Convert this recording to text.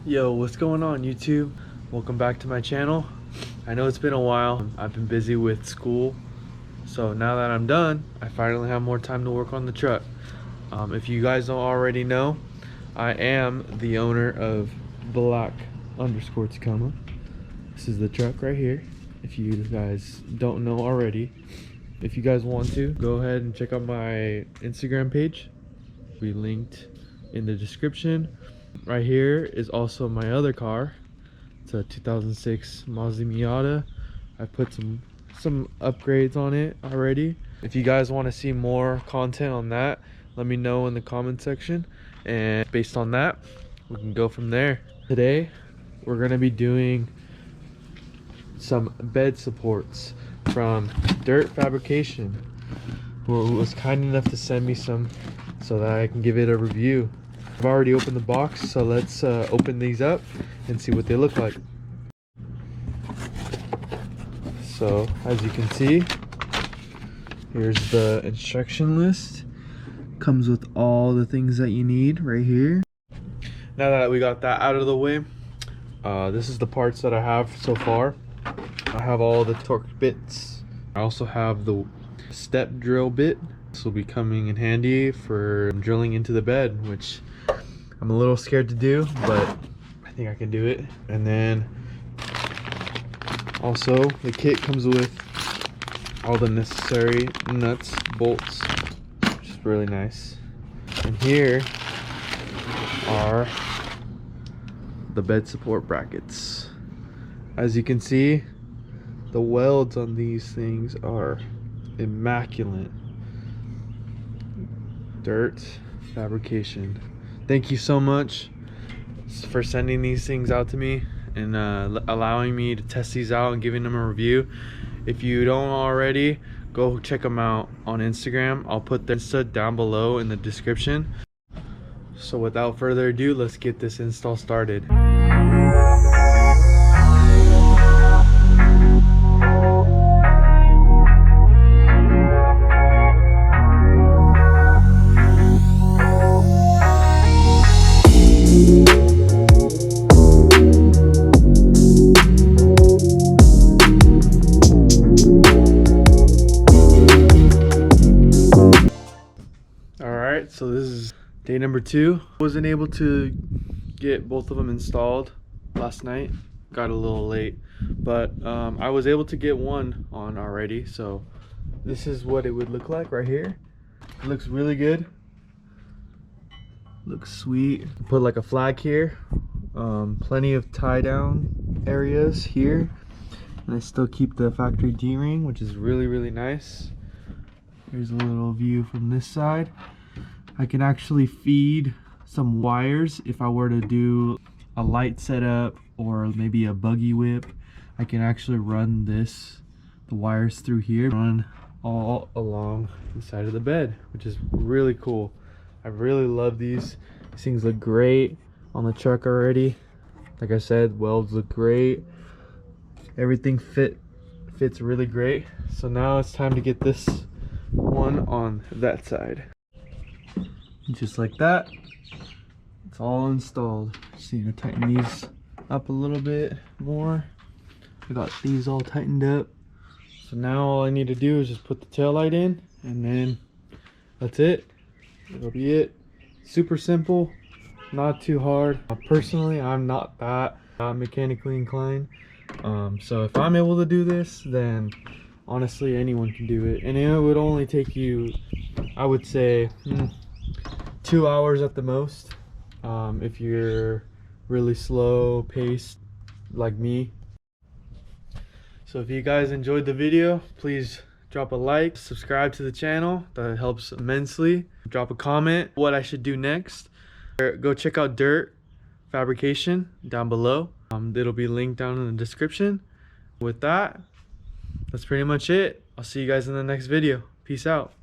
Yo, what's going on YouTube? Welcome back to my channel. I know it's been a while. I've been busy with school, so now that I'm done, I finally have more time to work on the truck. If you guys don't already know, I am the owner of Black_Tacoma. This is the truck right here. If you guys don't know already, if you guys want to, go ahead and check out my Instagram page. We linked in the description. Right here is also my other car. It's a 2006 Mazda Miata. I put some upgrades on it already. If you guys want to see more content on that, let me know in the comment section, and based on that we can go from there. Today we're going to be doing some bed supports from Dirt Fabrication, who was kind enough to send me some so that I can give it a review. I've already opened the box, so let's open these up and see what they look like. So as you can see, here's the instruction list. Comes with all the things that you need right here. Now that we got that out of the way, this is the parts that I have so far. I have all the torque bits. I also have the step drill bit. This will be coming in handy for drilling into the bed, which I'm a little scared to do, but I think I can do it. And then also the kit comes with all the necessary nuts, bolts, which is really nice. And here are the bed support brackets. As you can see, the welds on these things are immaculate. Dirt Fabrication. Thank you so much for sending these things out to me and allowing me to test these out and giving them a review. If you don't already, go check them out on Instagram. I'll put their Insta down below in the description. So without further ado, let's get this install started. So this is day number 2. Wasn't able to get both of them installed last night. Got a little late, but I was able to get one on already. So this is what it would look like right here. It looks really good. Looks sweet. Put like a flag here. Plenty of tie down areas here, and I still keep the factory D-ring, which is really nice. Here's a little view from this side. I can actually feed some wires if I were to do a light setup or maybe a buggy whip. I can actually run the wires through here, run all along the side of the bed, which is really cool. I really love these. These things look great on the truck already. Like I said, welds look great. Everything fits really great. So now it's time to get this one on that side. Just like that, it's all installed. Just need to tighten these up a little bit more. I got these all tightened up. So now all I need to do is just put the tail light in, and then that's it. That'll be it. Super simple, not too hard. Personally, I'm not that mechanically inclined. So if I'm able to do this, then honestly anyone can do it. And it would only take you, I would say, 2 hours at the most, if you're really slow paced like me. So if you guys enjoyed the video, please drop a like, subscribe to the channel. That helps immensely. Drop a comment what I should do next. Go check out Dirt Fabrication down below. It'll be linked down in the description. With that, that's pretty much it. I'll see you guys in the next video. Peace out.